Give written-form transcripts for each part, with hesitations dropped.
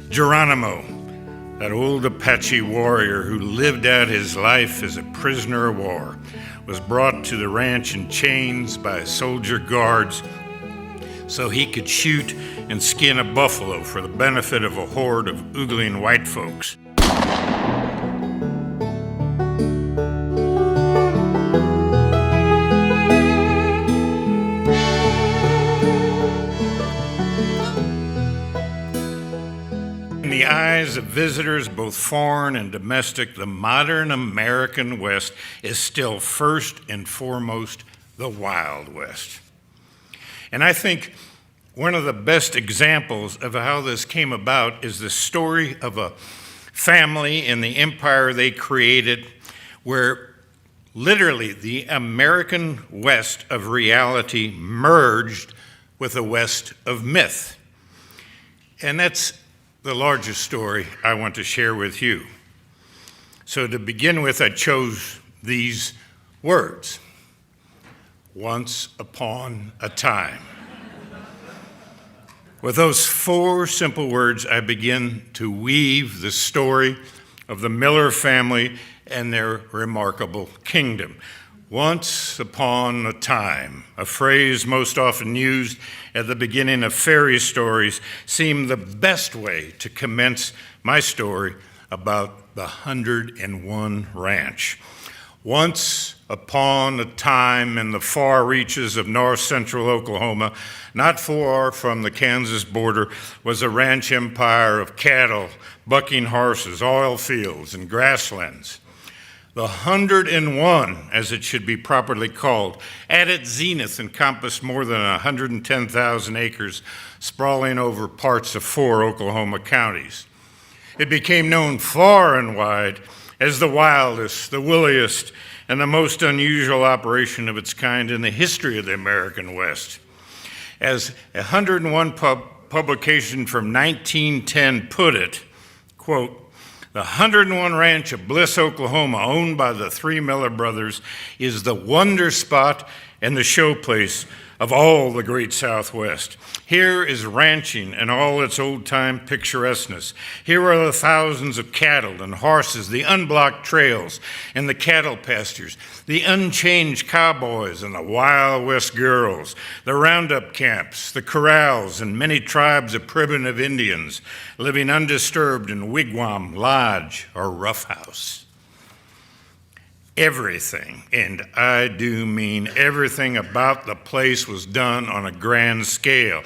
Geronimo, that old Apache warrior who lived out his life as a prisoner of war, was brought to the ranch in chains by soldier guards so he could shoot and skin a buffalo for the benefit of a horde of oogling white folks. In the eyes of visitors, both foreign and domestic, the modern American West is still first and foremost the Wild West. And I think one of the best examples of how this came about is the story of a family in the empire they created, where literally the American West of reality merged with the West of myth. And that's the largest story I want to share with you. So to begin with, I chose these words: once upon a time. With those four simple words, I begin to weave the story of the Miller family and their remarkable kingdom. Once upon a time, a phrase most often used at the beginning of fairy stories, seemed the best way to commence my story about the 101 Ranch. Once upon a time in the far reaches of north-central Oklahoma, not far from the Kansas border, was a ranch empire of cattle, bucking horses, oil fields, and grasslands. The 101, as it should be properly called, at its zenith encompassed more than 110,000 acres, sprawling over parts of 4 Oklahoma counties. It became known far and wide as the wildest, the woolliest, and the most unusual operation of its kind in the history of the American West. As a 101 publication from 1910 put it, quote, "The 101 Ranch of Bliss, Oklahoma, owned by the 3 Miller brothers, is the wonder spot and the showplace of all the great Southwest. Here is ranching in all its old-time picturesqueness. Here are the thousands of cattle and horses, the unblocked trails and the cattle pastures, the unchanged cowboys and the Wild West girls, the roundup camps, the corrals, and many tribes of primitive Indians living undisturbed in wigwam, lodge, or roughhouse." Everything, and I do mean everything about the place, was done on a grand scale.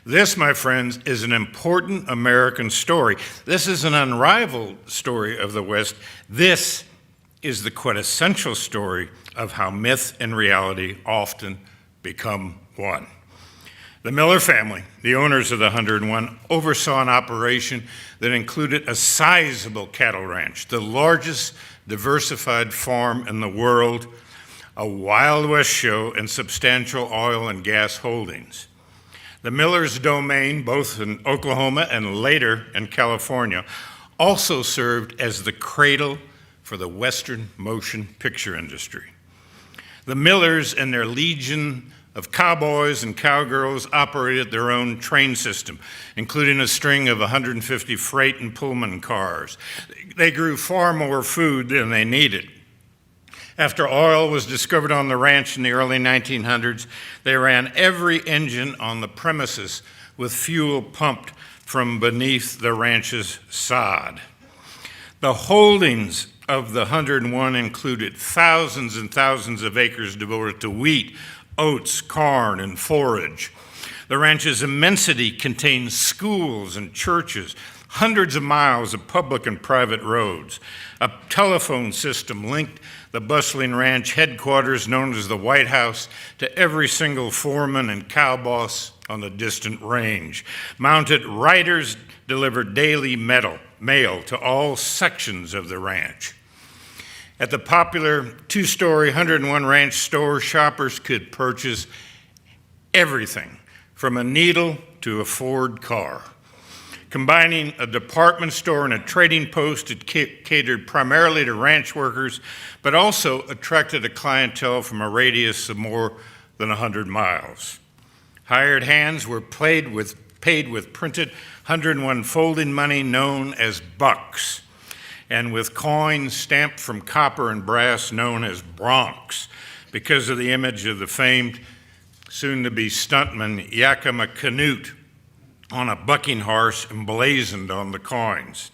This, my friends, is an important American story. This is an unrivaled story of the West. This is the quintessential story of how myth and reality often become one. The Miller family, the owners of the 101, oversaw an operation that included a sizable cattle ranch, the largest diversified farm in the world, a Wild West show, and substantial oil and gas holdings. The Millers' domain, both in Oklahoma and later in California, also served as the cradle for the Western motion picture industry. The Millers and their legion of cowboys and cowgirls operated their own train system, including a string of 150 freight and Pullman cars. They grew far more food than they needed. After oil was discovered on the ranch in the early 1900s, they ran every engine on the premises with fuel pumped from beneath the ranch's sod. The holdings of the 101 included thousands and thousands of acres devoted to wheat, oats, corn, and forage. The ranch's immensity contained schools and churches, hundreds of miles of public and private roads. A telephone system linked the bustling ranch headquarters, known as the White House, to every single foreman and cow boss on the distant range. Mounted riders delivered daily mail to all sections of the ranch. At the popular 2-story 101 Ranch store, shoppers could purchase everything from a needle to a Ford car. Combining a department store and a trading post, it catered primarily to ranch workers, but also attracted a clientele from a radius of more than 100 miles. Hired hands were paid with paid with printed 101 folding money known as bucks, and with coins stamped from copper and brass known as broncs, because of the image of the famed soon-to-be stuntman Yakima Canute on a bucking horse emblazoned on the coins.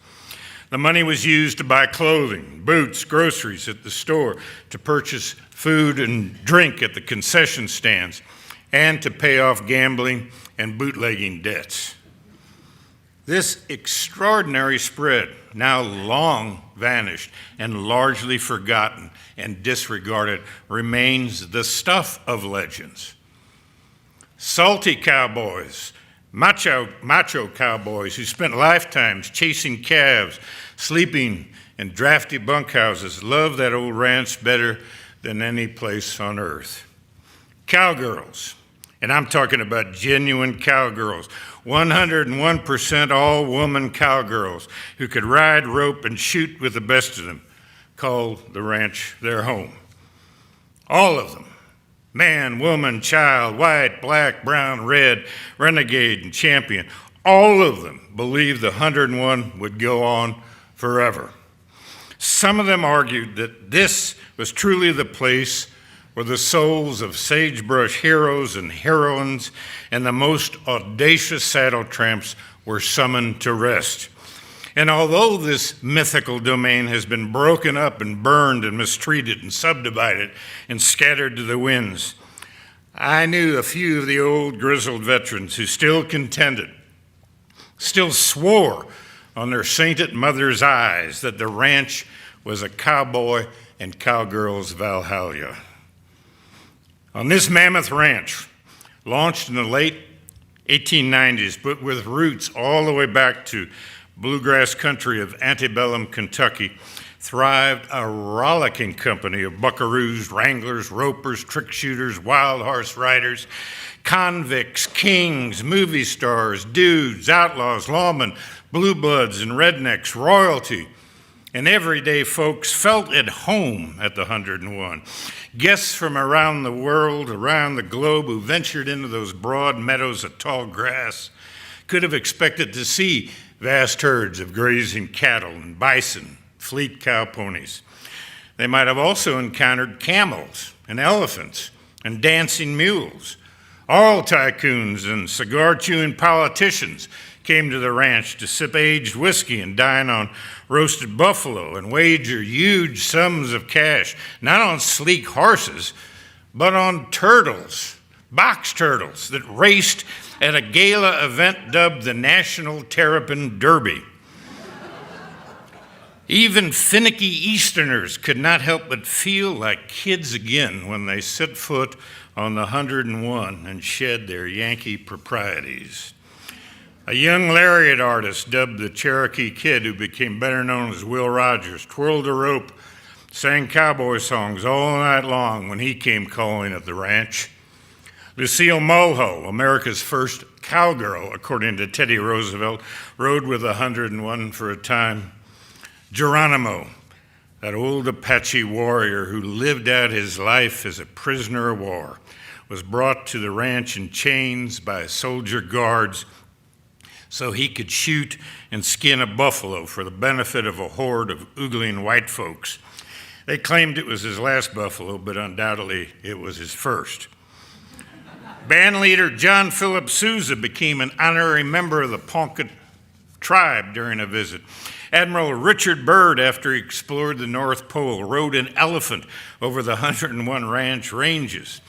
The money was used to buy clothing, boots, groceries at the store, to purchase food and drink at the concession stands, and to pay off gambling and bootlegging debts. This extraordinary spread, now long vanished and largely forgotten and disregarded, remains the stuff of legends. Salty cowboys, macho cowboys who spent lifetimes chasing calves, sleeping in drafty bunkhouses, loved that old ranch better than any place on earth. Cowgirls, and I'm talking about genuine cowgirls, 101% all-woman cowgirls who could ride, rope, and shoot with the best of them, called the ranch their home. All of them, man, woman, child, white, black, brown, red, renegade, and champion, all of them believed the 101 would go on forever. Some of them argued that this was truly the place where the souls of sagebrush heroes and heroines and the most audacious saddle tramps were summoned to rest. And although this mythical domain has been broken up and burned and mistreated and subdivided and scattered to the winds, I knew a few of the old grizzled veterans who still contended, still swore on their sainted mother's eyes that the ranch was a cowboy and cowgirl's Valhalla. On this mammoth ranch, launched in the late 1890s, but with roots all the way back to bluegrass country of antebellum Kentucky, thrived a rollicking company of buckaroos, wranglers, ropers, trick shooters, wild horse riders, convicts, kings, movie stars, dudes, outlaws, lawmen, blue bloods, and rednecks, royalty, and everyday folks felt at home at the 101. Guests from around the world, around the globe, who ventured into those broad meadows of tall grass could have expected to see vast herds of grazing cattle and bison, fleet cow ponies. They might have also encountered camels and elephants and dancing mules. Oil tycoons and cigar-chewing politicians came to the ranch to sip aged whiskey and dine on roasted buffalo and wager huge sums of cash, not on sleek horses, but on turtles, box turtles that raced at a gala event dubbed the National Terrapin Derby. Even finicky Easterners could not help but feel like kids again when they set foot on the 101 and shed their Yankee proprieties. A young lariat artist dubbed the Cherokee Kid, who became better known as Will Rogers, twirled a rope, sang cowboy songs all night long when he came calling at the ranch. Lucille Mulhall, America's first cowgirl, according to Teddy Roosevelt, rode with the 101 for a time. Geronimo, that old Apache warrior who lived out his life as a prisoner of war, was brought to the ranch in chains by soldier guards so he could shoot and skin a buffalo for the benefit of a horde of oogling white folks. They claimed it was his last buffalo, but undoubtedly it was his first. Band leader John Philip Sousa became an honorary member of the Ponca tribe during a visit. Admiral Richard Byrd, after he explored the North Pole, rode an elephant over the 101 ranch ranges.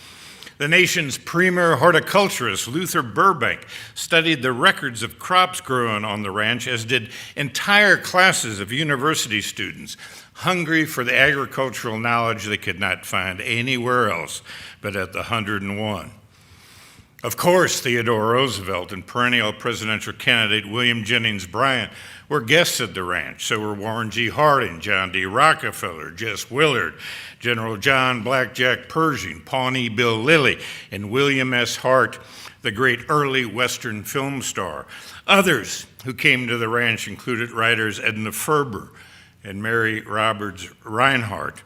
The nation's premier horticulturist, Luther Burbank, studied the records of crops grown on the ranch, as did entire classes of university students, hungry for the agricultural knowledge they could not find anywhere else but at the 101. Of course, Theodore Roosevelt and perennial presidential candidate William Jennings Bryan were guests at the ranch. So were Warren G. Harding, John D. Rockefeller, Jess Willard, General John Blackjack Pershing, Pawnee Bill Lilly, and William S. Hart, the great early Western film star. Others who came to the ranch included writers Edna Ferber and Mary Roberts Reinhardt,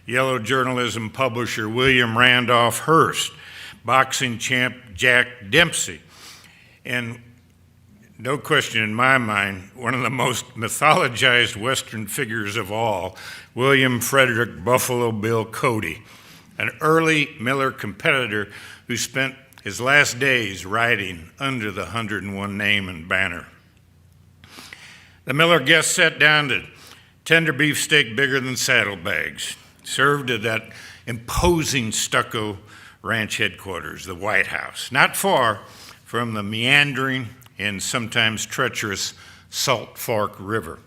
yellow journalism publisher William Randolph Hearst, boxing champ Jack Dempsey, and no question in my mind, one of the most mythologized Western figures of all, William Frederick Buffalo Bill Cody, an early Miller competitor who spent his last days riding under the 101 name and banner. The Miller guests sat down to tender beefsteak bigger than saddlebags, served at that imposing stucco ranch headquarters, the White House, not far from the meandering and sometimes treacherous Salt Fork River.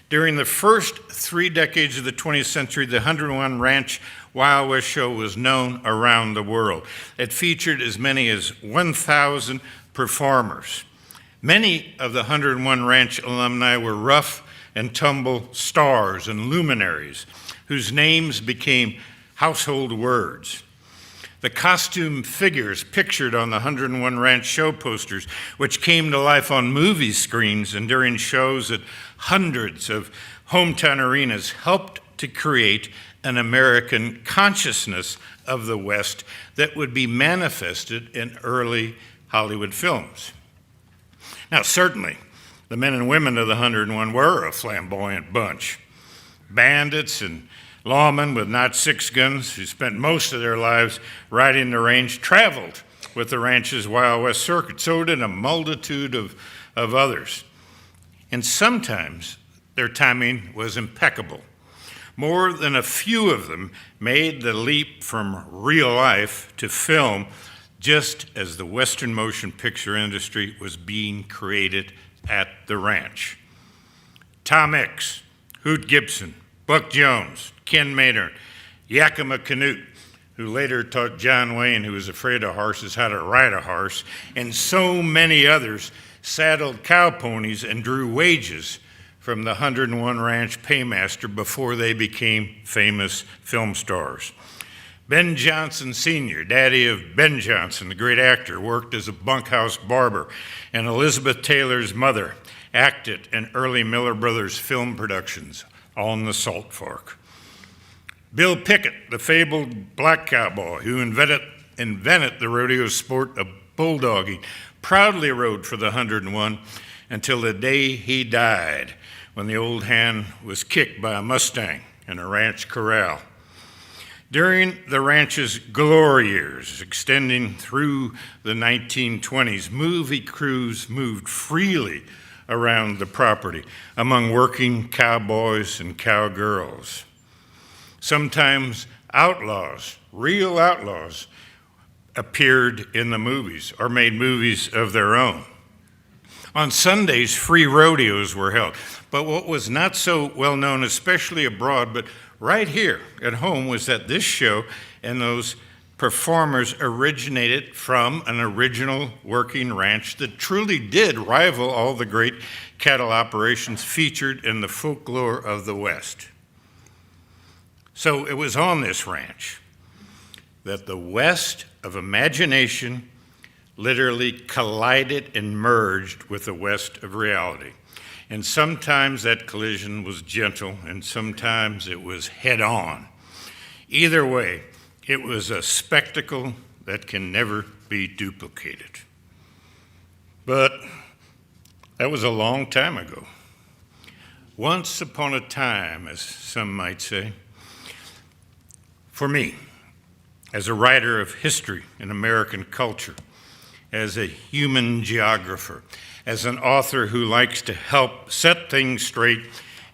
During the first 3 decades of the 20th century, the 101 Ranch Wild West Show was known around the world. It featured as many as 1,000 performers. Many of the 101 Ranch alumni were rough and tumble stars and luminaries whose names became household words. The costume figures pictured on the 101 Ranch show posters, which came to life on movie screens and during shows at hundreds of hometown arenas, helped to create an American consciousness of the West that would be manifested in early Hollywood films. Now, certainly, the men and women of the 101 were a flamboyant bunch. Bandits and lawmen with not six guns who spent most of their lives riding the range traveled with the ranch's Wild West circuit. So did a multitude of others. And sometimes their timing was impeccable. More than a few of them made the leap from real life to film just as the Western motion picture industry was being created at the ranch. Tom Mix, Hoot Gibson, Buck Jones, Ken Maynard, Yakima Canute, who later taught John Wayne, who was afraid of horses, how to ride a horse, and so many others saddled cow ponies and drew wages from the 101 Ranch paymaster before they became famous film stars. Ben Johnson Sr., daddy of Ben Johnson, the great actor, worked as a bunkhouse barber, and Elizabeth Taylor's mother acted in early Miller Brothers film productions on the Salt Fork. Bill Pickett, the fabled black cowboy who invented the rodeo sport of bulldogging, proudly rode for the 101 until the day he died, when the old hand was kicked by a Mustang in a ranch corral. During the ranch's glory years, extending through the 1920s, movie crews moved freely around the property among working cowboys and cowgirls. Sometimes outlaws, real outlaws, appeared in the movies or made movies of their own. On Sundays, free rodeos were held. But what was not so well known, especially abroad, but right here at home, was that this show and those performers originated from an original working ranch that truly did rival all the great cattle operations featured in the folklore of the West. So it was on this ranch that the West of imagination literally collided and merged with the West of reality. And sometimes that collision was gentle, and sometimes it was head on. Either way, it was a spectacle that can never be duplicated. But that was a long time ago. Once upon a time, as some might say. For me, as a writer of history and American culture, as a human geographer, as an author who likes to help set things straight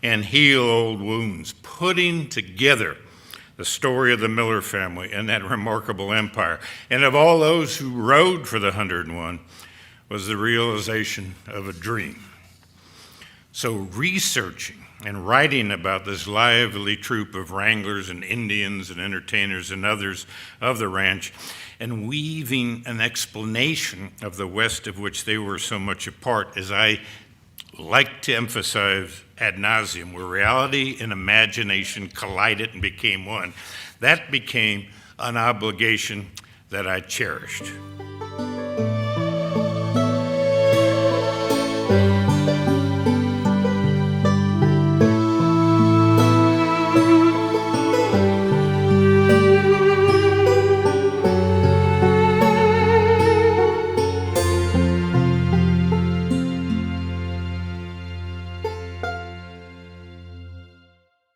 and heal old wounds, putting together the story of the Miller family and that remarkable empire, and of all those who rode for the 101, was the realization of a dream. So researching and writing about this lively troop of wranglers and Indians and entertainers and others of the ranch, and weaving an explanation of the West of which they were so much a part, as I like to emphasize ad nauseum, where reality and imagination collided and became one. That became an obligation that I cherished.